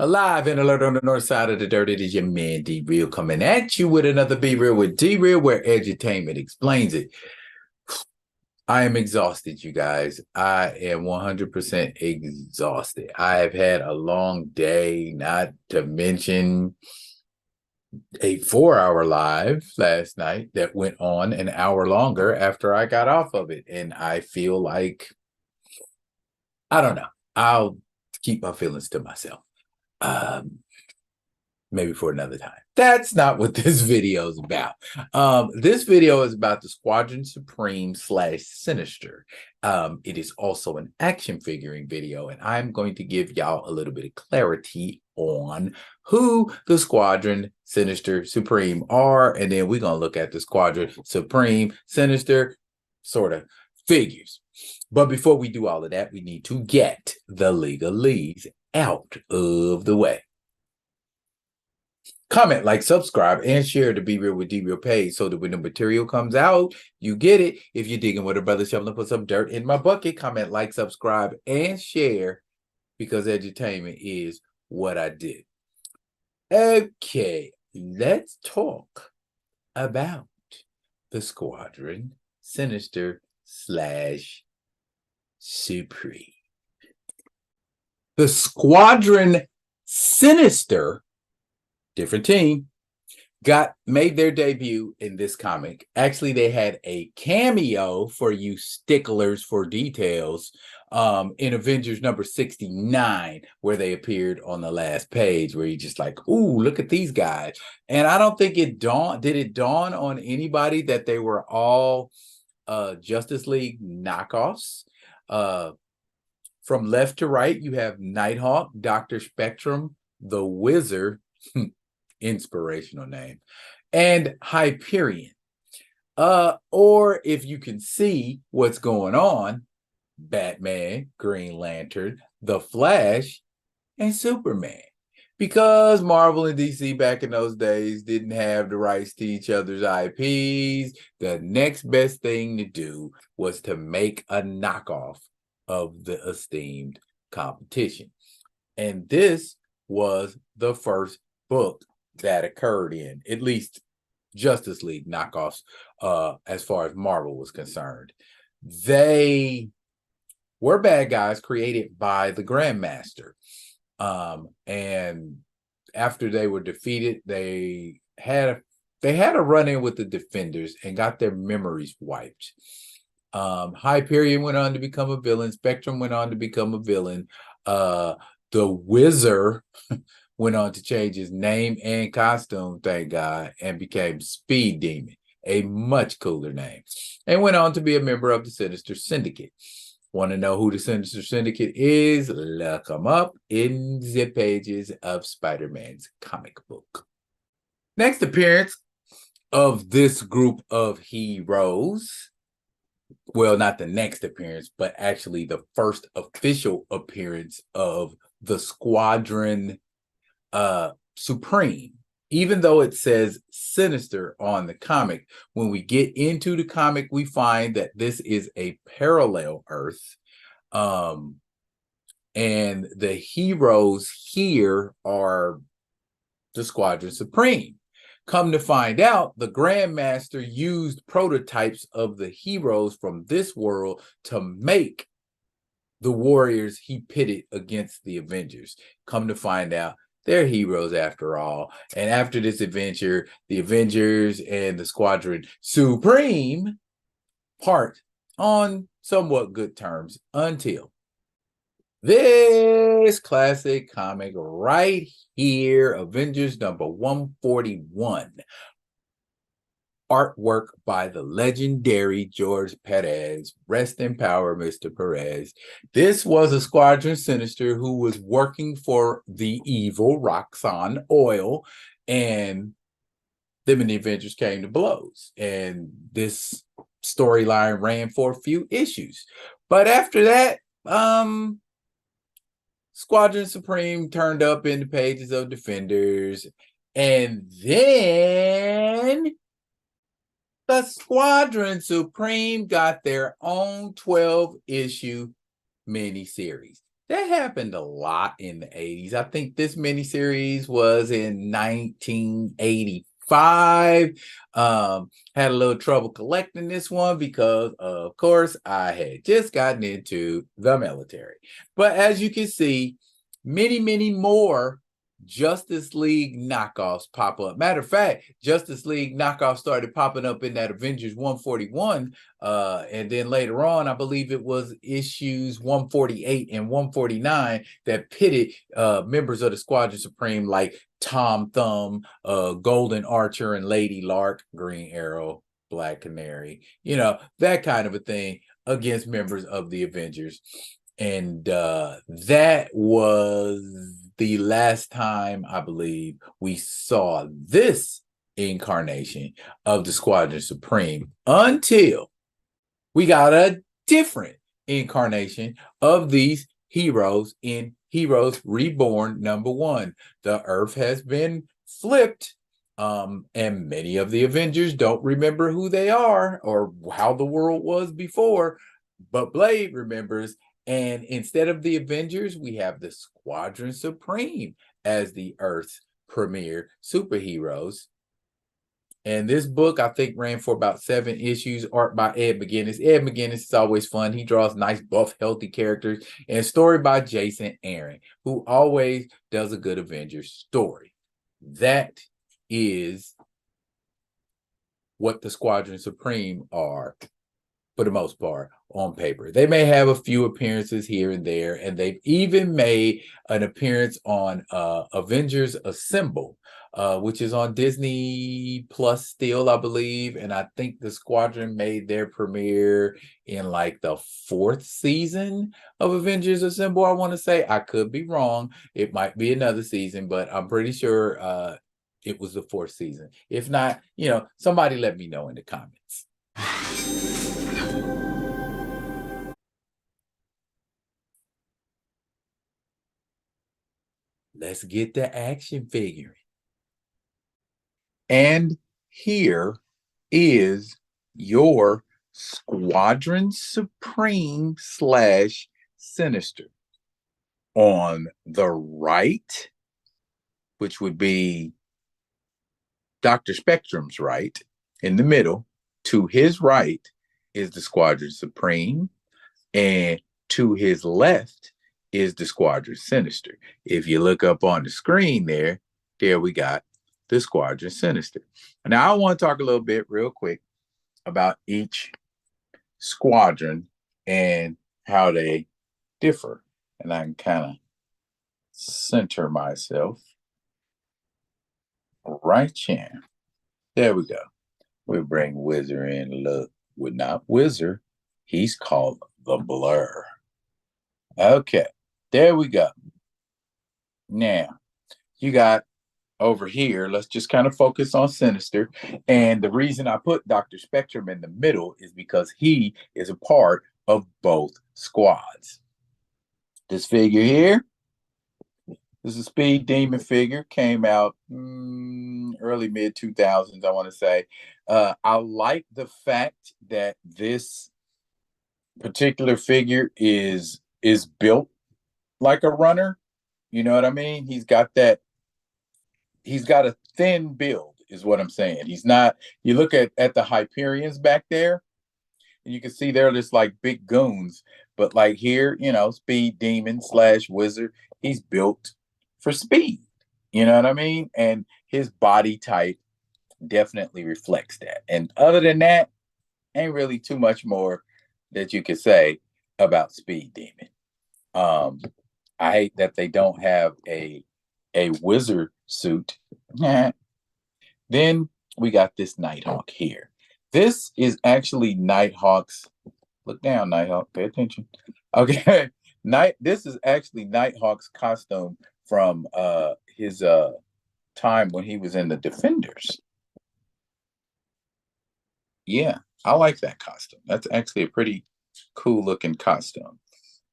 Alive and alert on the north side of the dirt. It is your man D Real coming at you with another Be Real with D Real, where edutainment explains it. I am exhausted, you guys. I am 100% exhausted. I have had a long day, not to mention a 4 hour live last night that went on an hour longer after I got off of it. And I feel like, I don't know, I'll keep my feelings to myself. Um, Maybe for another time. That's not what this video is about. This video is about the Squadron Supreme / Sinister. It is also an action figuring video, and I'm going to give y'all a little bit of clarity on who the Squadron Sinister Supreme are, and then we're going to look at the Squadron Supreme Sinister sort of figures. But before we do all of that, we need to get the legalese out of the way. Comment, like, subscribe, and share the Be Real with D Real page so that when the material comes out, you get it. If you're digging with a brother shoveling to put some dirt in my bucket, comment, like, subscribe, and share, because edutainment is what I do. Okay, let's talk about the Squadron Sinister / Supreme. The Squadron Sinister, different team, made their debut in this comic. Actually, they had a cameo for you sticklers for details in Avengers number 69, where they appeared on the last page, where you're just like, ooh, look at these guys. And I don't think did it dawn on anybody that they were all Justice League knockoffs. From left to right, you have Nighthawk, Dr. Spectrum, the Wizard, inspirational name, and Hyperion. Or if you can see what's going on, Batman, Green Lantern, The Flash, and Superman. Because Marvel and DC back in those days didn't have the rights to each other's IPs, the next best thing to do was to make a knockoff of the esteemed competition. And this was the first book that occurred in, at least Justice League knockoffs, as far as Marvel was concerned. They were bad guys created by the Grandmaster. And after they were defeated, they had a run-in with the Defenders and got their memories wiped. Hyperion went on to become a villain. Spectrum went on to become a villain. The Wizard went on to change his name and costume, thank God, and became Speed Demon, a much cooler name, and went on to be a member of the Sinister Syndicate. Want to know who the Sinister Syndicate is? Look them up in the pages of Spider-Man's comic book. Next appearance of this group of heroes, well, not the next appearance, but actually the first official appearance of the Squadron Supreme, even though it says Sinister on the comic. When we get into the comic, we find that this is a parallel Earth, and the heroes here are the Squadron Supreme. Come to find out, the Grandmaster used prototypes of the heroes from this world to make the warriors he pitted against the Avengers. Come to find out, they're heroes after all. And after this adventure, the Avengers and the Squadron Supreme part on somewhat good terms until this classic comic right here, Avengers number 141. Artwork by the legendary George Perez. Rest in power, Mr. Perez. This was a Squadron Sinister who was working for the evil Roxxon Oil, and them and the Avengers came to blows. And this storyline ran for a few issues. But after that, Squadron Supreme turned up in the pages of Defenders, and then the Squadron Supreme got their own 12-issue miniseries. That happened a lot in the 80s. I think this miniseries was in 1985. Had a little trouble collecting this one because, of course, I had just gotten into the military. But as you can see, many more Justice League knockoffs pop up. Matter of fact, Justice League knockoffs started popping up in that Avengers 141. And then later on, I believe it was issues 148 and 149 that pitted members of the Squadron Supreme like Tom Thumb, Golden Archer, and Lady Lark, Green Arrow, Black Canary, that kind of a thing against members of the Avengers. And that was the last time, I believe, we saw this incarnation of the Squadron Supreme until we got a different incarnation of these heroes in Heroes Reborn #1. The Earth has been flipped, and many of the Avengers don't remember who they are or how the world was before, but Blade remembers. And instead of the Avengers, we have the Squadron Supreme as the Earth's premier superheroes. And this book, I think, ran for about 7 issues, art by Ed McGuinness. Ed McGuinness is always fun. He draws nice, buff, healthy characters. And story by Jason Aaron, who always does a good Avengers story. That is what the Squadron Supreme are, for the most part, on paper. They may have a few appearances here and there, and they've even made an appearance on Avengers Assemble, which is on Disney Plus still, I believe. And I think the Squadron made their premiere in like the 4th season of Avengers Assemble, I want to say. I could be wrong. It might be another season, but I'm pretty sure it was the 4th season. If not, somebody let me know in the comments. Let's get the action figure. And here is your Squadron Supreme / Sinister. On the right, which would be Dr. Spectrum's right, in the middle, to his right is the Squadron Supreme, and to his left is the Squadron Sinister. If you look up on the screen there we got the Squadron Sinister. Now, I want to talk a little bit real quick about each squadron and how they differ. And I can kind of center myself right here. There we go. We bring Wizard in. Look, we're not Wizard. He's called the Blur. Okay, there we go. Now, you got over here, let's just kind of focus on Sinister. And the reason I put Dr. Spectrum in the middle is because he is a part of both squads. This figure here, this is a Speed Demon figure, came out early mid-2000s, I want to say. I like the fact that this particular figure is built like a runner. You know what I mean? He's got a thin build, is what I'm saying. He's not, you look at the Hyperions back there, and you can see they're just like big goons. But like here, Speed Demon / Wizard, he's built for speed. You know what I mean? And his body type definitely reflects that. And other than that, ain't really too much more that you could say about Speed Demon. I hate that they don't have a wizard suit. Then we got this Nighthawk here. This is actually Nighthawk's. Look down, Nighthawk. Pay attention. Okay, This is actually Nighthawk's costume from his time when he was in the Defenders. Yeah, I like that costume. That's actually a pretty cool looking costume.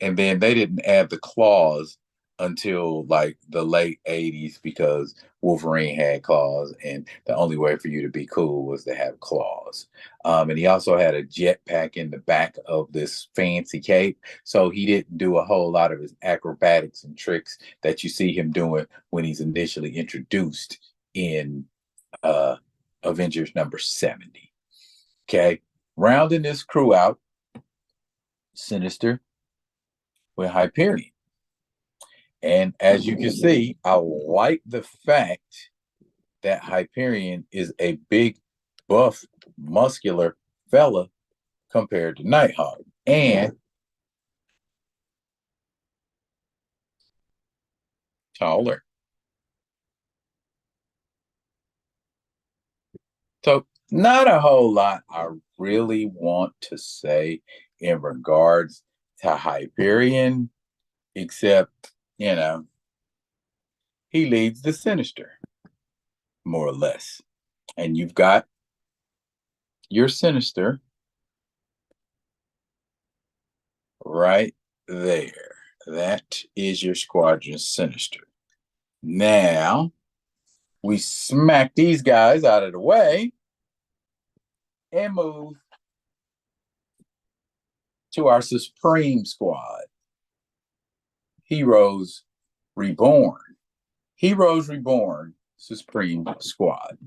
And then they didn't add the claws until like the late 80s because Wolverine had claws, and the only way for you to be cool was to have claws. And he also had a jetpack in the back of this fancy cape, so he didn't do a whole lot of his acrobatics and tricks that you see him doing when he's initially introduced in uh, Avengers number 70. Okay, rounding this crew out, Sinister with Hyperion. And as you can see, I like the fact that Hyperion is a big, buff, muscular fella compared to Nighthawk. And taller. So, not a whole lot I really want to say in regards to Hyperion, except, he leads the Sinister, more or less. And you've got your Sinister right there. That is your Squadron Sinister. Now, we smack these guys out of the way and move to our Supreme Squad, Heroes Reborn. Heroes Reborn Supreme Squad.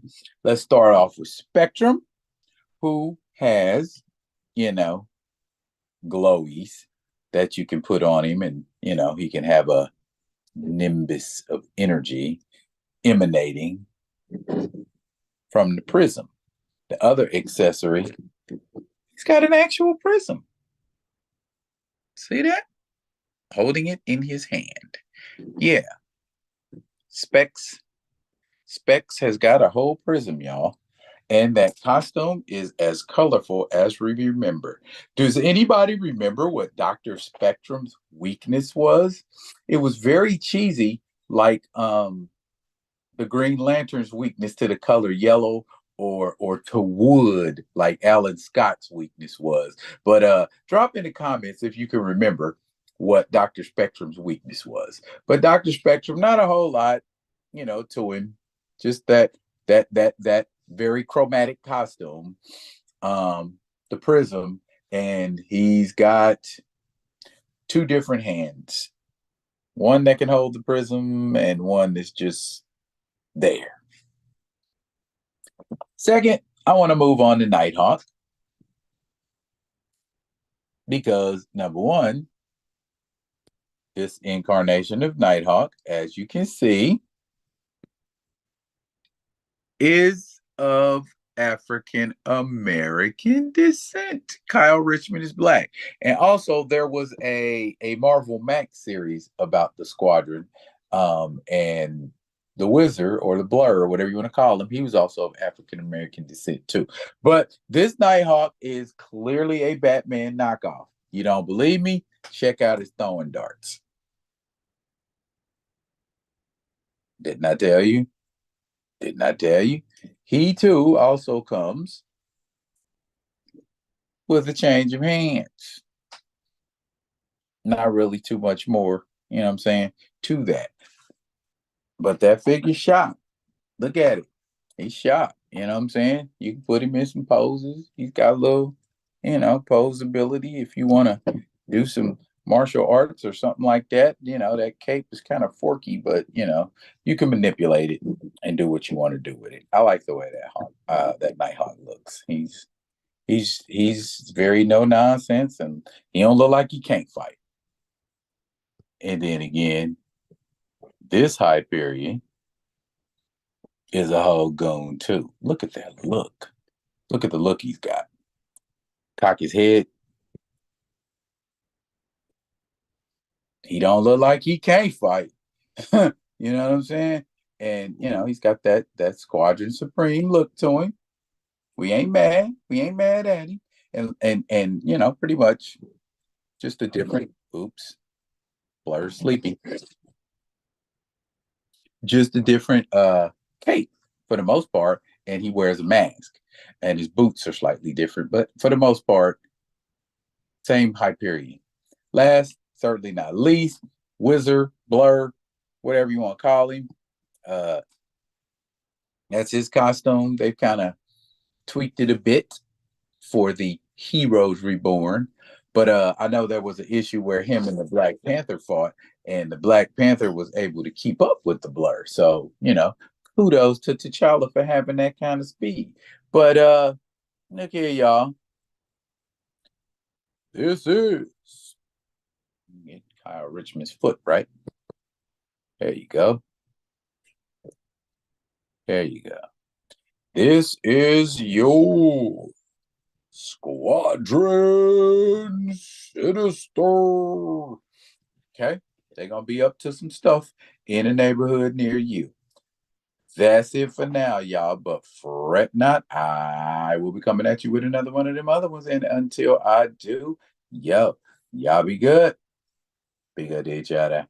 Let's start off with Spectrum, who has, glowies that you can put on him, and, he can have a nimbus of energy emanating from the prism. The other accessory, he's got an actual prism. See that? Holding it in his hand. Yeah. Specs has got a whole prism, y'all. And that costume is as colorful as we remember. Does anybody remember what Dr. Spectrum's weakness was? It was very cheesy, like the Green Lantern's weakness to the color yellow, or to wood, like Alan Scott's weakness was. But drop in the comments if you can remember what Dr. Spectrum's weakness was. But Dr. Spectrum, not a whole lot, to him. Just that very chromatic costume, the prism, and he's got two different hands. One that can hold the prism and one that's just there. Second, I want to move on to Nighthawk because number one, this incarnation of Nighthawk, as you can see, is of African American descent. Kyle Richmond is black. And also there was a Marvel Max series about the Squadron, and the Wizard, or the Blur, or whatever you want to call him, he was also of African American descent too. But this Nighthawk is clearly a Batman knockoff. You don't believe me? Check out his throwing darts. Didn't I tell you? Didn't I tell you? He too also comes with a change of hands. Not really too much more, you know what I'm saying, to that. But that figure's sharp. Look at it. He's sharp. You know what I'm saying? You can put him in some poses. He's got a little, pose ability if you want to do some martial arts or something like that. That cape is kind of forky, but you can manipulate it and do what you want to do with it. I like the way that Nighthawk looks. He's very no nonsense, and he don't look like he can't fight. And then again, this Hyperion is a whole goon too. Look at that look. Look at the look he's got. Cock his head. He don't look like he can't fight. You know what I'm saying? And he's got that Squadron Supreme look to him. We ain't mad. We ain't mad at him. And pretty much just a different Blur's sleeping. Just a different cape for the most part, and he wears a mask, and his boots are slightly different, but for the most part, same Hyperion. Last, certainly not least, Wizard Blur, whatever you want to call him. Uh, that's his costume. They've kind of tweaked it a bit for the Heroes Reborn. But I know there was an issue where him and the Black Panther fought, and the Black Panther was able to keep up with the Blur. So, kudos to T'Challa for having that kind of speed. But look here, y'all. This is get Kyle Richmond's foot, right? There you go. There you go. This is your Squadron Sinister. Okay. They're going to be up to some stuff in a neighborhood near you. That's it for now, y'all. But fret not. I will be coming at you with another one of them other ones. And until I do, y'all be good. Be good to each other.